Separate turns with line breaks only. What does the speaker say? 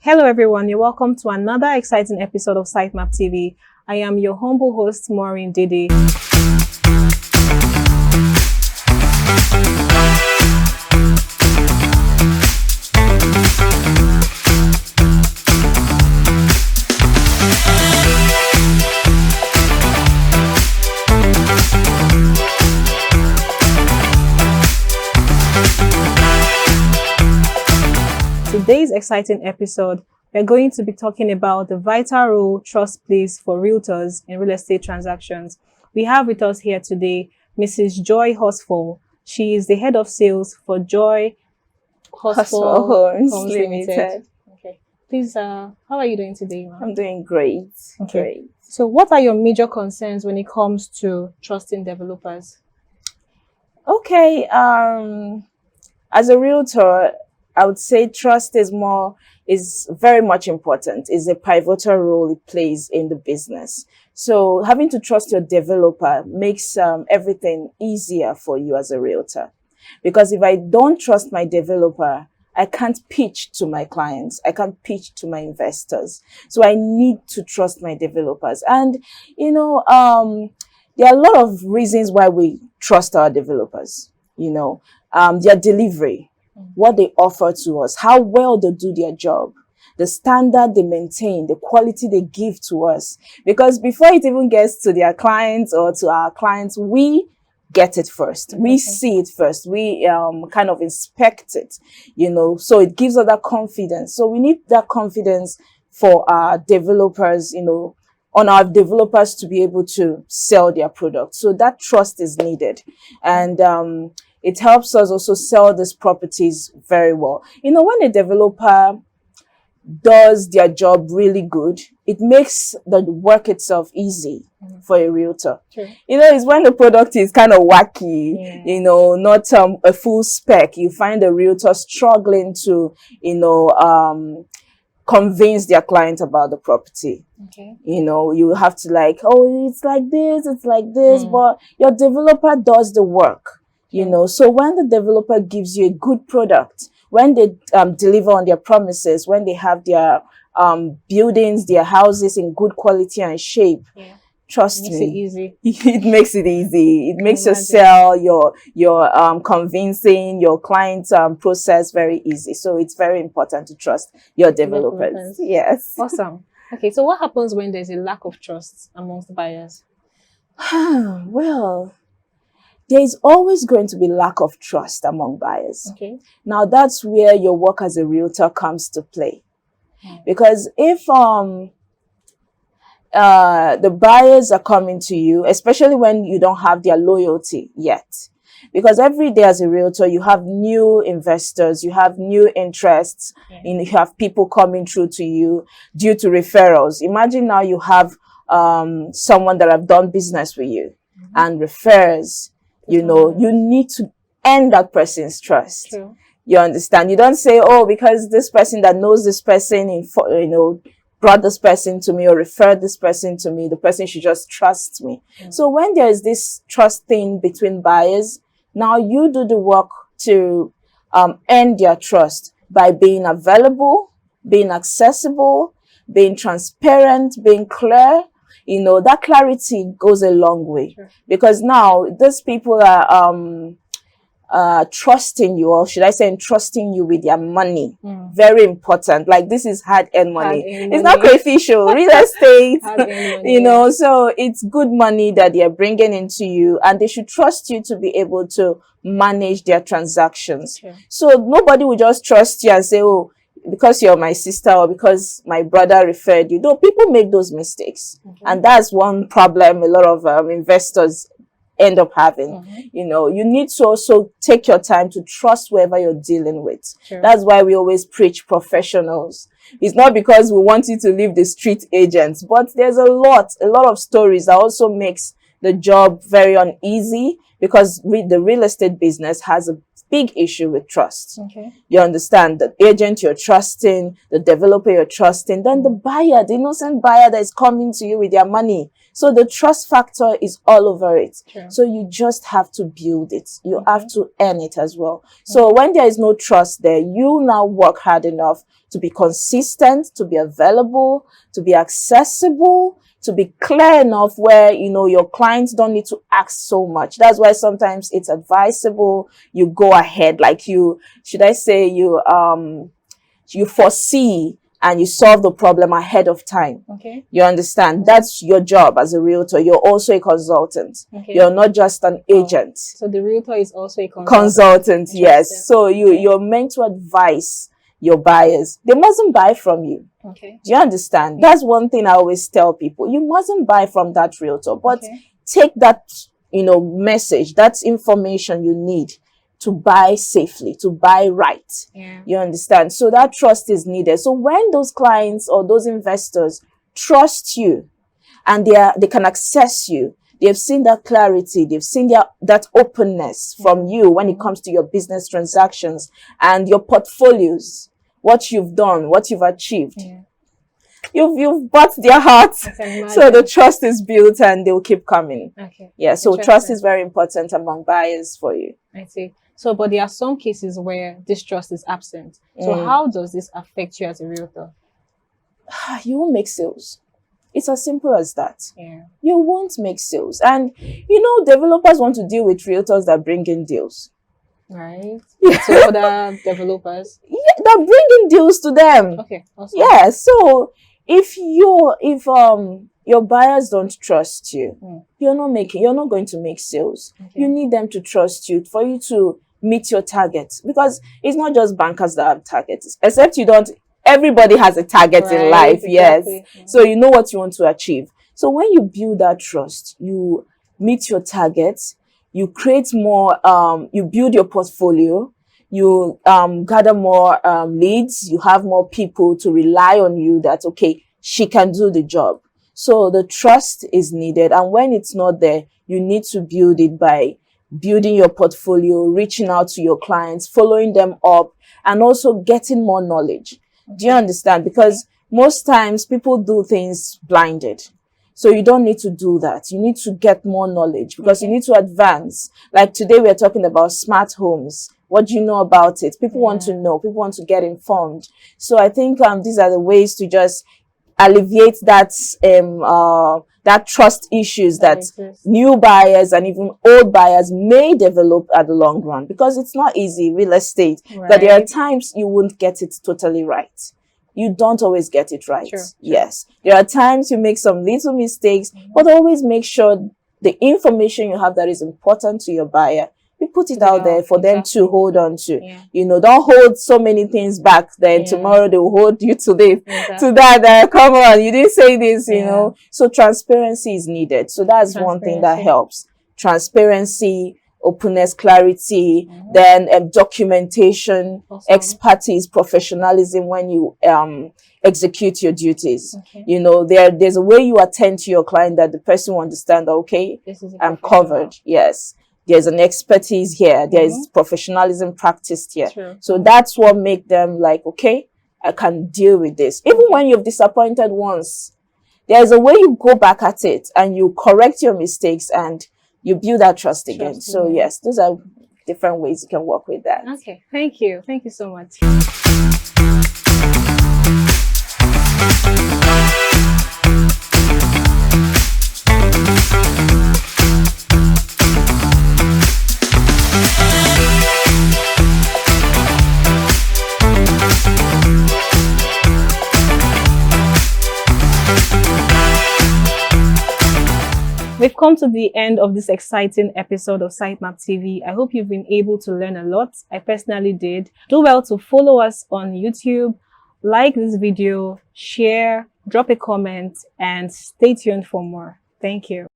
Hello everyone, you're welcome to another exciting episode of Sytemap TV. I am your humble host, Maureen Dede. Today's exciting episode, we're going to be talking about the vital role trust plays for realtors in real estate transactions. We have with us here today Mrs. Joy Horsfall. She is the head of sales for Joy
Horsfall Homes Ltd.
Okay. Please, how are you doing today, ma'am?
I'm doing great.
Okay.
Great.
So what are your major concerns when it comes to trusting developers?
Okay. As a realtor, I would say trust is very much important. It's a pivotal role it plays in the business. So having to trust your developer makes everything easier for you as a realtor. Because if I don't trust my developer, I can't pitch to my clients. I can't pitch to my investors. So I need to trust my developers. And, there are a lot of reasons why we trust our developers. Their delivery, what they offer to us, how well they do their job, the standard they maintain, the quality they give to us. Because before it even gets to their clients or to our clients, we get it first. We see it first. We kind of inspect it, so it gives us that confidence. So we need that confidence for our developers, on our developers to be able to sell their product. So that trust is needed. And it helps us also sell these properties very well. When a developer does their job really good, it makes the work itself easy for a realtor.
True.
It's when the product is kind of wacky, not a full spec. You find the realtor struggling to, convince their client about the property.
Okay.
You have to it's like this, but your developer does the work. So when the developer gives you a good product, when they deliver on their promises, when they have their buildings, their houses in good quality and shape, trust me, it makes it easy. It makes your sell, your convincing your client's process very easy. So it's very important to trust your developers. Yes.
Awesome. Okay, so what happens when there's a lack of trust amongst buyers?
Well, there is always going to be lack of trust among buyers.
Okay.
Now that's where your work as a realtor comes to play. Because if the buyers are coming to you, especially when you don't have their loyalty yet, because every day as a realtor, you have new investors, you have new interests, you have people coming through to you due to referrals. Imagine now you have someone that have done business with you and refers. You need to earn that person's trust.
True.
You understand? You don't say, oh, because this person that knows this person, brought this person to me or referred this person to me, the person should just trust me. So when there is this trust thing between buyers, now you do the work to earn their trust by being available, being accessible, being transparent, being clear. That clarity goes a long way. Sure. Because now these people are trusting you, or should I say entrusting you with their money. Very important. Like, this is hard-earned money. It's not crayfish, real estate. So it's good money that they're bringing into you, and they should trust you to be able to manage their transactions. Sure. So nobody will just trust you and say, oh, because you're my sister or because my brother referred you. Though people make those mistakes. And that's one problem a lot of investors end up having. You need to also take your time to trust whoever you're dealing with. Sure. That's why we always preach professionals. It's not because we want you to leave the street agents, but there's a lot of stories that also makes the job very uneasy, because the real estate business has a big issue with trust.
Okay.
You understand? The agent you're trusting, the developer you're trusting, then the buyer, the innocent buyer that is coming to you with their money. So the trust factor is all over it.
True.
So you just have to build it. You have to earn it as well. So when there is no trust there, you now work hard enough to be consistent, to be available, to be accessible, to be clear enough where, you know, your clients don't need to ask so much. That's why sometimes it's advisable you go ahead, like you foresee and you solve the problem ahead of time.
Okay.
You understand? That's your job as a realtor. You're also a consultant.
Okay.
You're not just an agent.
So the realtor is also a
Consultant, yes. So you're meant to advise your buyers. They mustn't buy from you.
Okay.
Do you understand? That's one thing I always tell people. You mustn't buy from that realtor, but take that, you know, message, that information you need to buy safely, to buy right.
Yeah.
You understand? So that trust is needed. So when those clients or those investors trust you and they can access you, they've seen that clarity, they've seen that openness from you when it comes to your business transactions and your portfolios, what you've done, what you've achieved.
Yeah.
You've bought their hearts. So the trust is built and they'll keep coming.
Okay.
Yeah, so trust is very important among buyers for you.
I see. So, but there are some cases where this trust is absent. So how does this affect you as a realtor?
You won't make sales. It's as simple as that.
Yeah. You
won't make sales. And, you know, developers want to deal with realtors that bring in deals.
Right. So other developers?
Yeah, they're bringing deals to them.
Okay. Awesome.
Yeah, so if your buyers don't trust you, you're not going to make sales. Okay. You need them to trust you for you to meet your targets, because it's not just bankers that have targets, except everybody has a target in life. Exactly. Yes. Yeah. So you know what you want to achieve. So when you build that trust, you meet your targets, you create more, you build your portfolio, you gather more leads, you have more people to rely on you that, okay, she can do the job. So the trust is needed. And when it's not there, you need to build it by building your portfolio, reaching out to your clients, following them up, and also getting more knowledge. Do you understand? Because most times people do things blinded. So you don't need to do that. You need to get more knowledge because you need to advance. Like today we're talking about smart homes. What do you know about it? People want to know. People want to get informed. So I think these are the ways to just alleviate that that trust issues that new buyers and even old buyers may develop at the long run, because it's not easy, real estate. But there are times you won't get it totally right. You don't always get it right. Sure. Yes. There are times you make some little mistakes, but always make sure the information you have that is important to your buyer, you put it out there for them to hold on to. You know, don't hold so many things back. Then tomorrow they will hold you to this, to that. Come on, you didn't say this, you know. So transparency is needed. So that's one thing that helps. Transparency, openness, clarity, then documentation, expertise, professionalism when you execute your duties. You know, there's a way you attend to your client that the person will understand, okay, I'm covered. Yes. There's an expertise here. There's professionalism practiced here. True. So that's what makes them like, okay, I can deal with this. Even when you've disappointed once, there's a way you go back at it and you correct your mistakes and you build that trust again. So yes, those are different ways you can work with that.
Okay, thank you. Thank you so much. We've come to the end of this exciting episode of Sytemap TV. I hope you've been able to learn a lot. I personally did. Do well to follow us on YouTube, like this video, share, drop a comment, and stay tuned for more. Thank you.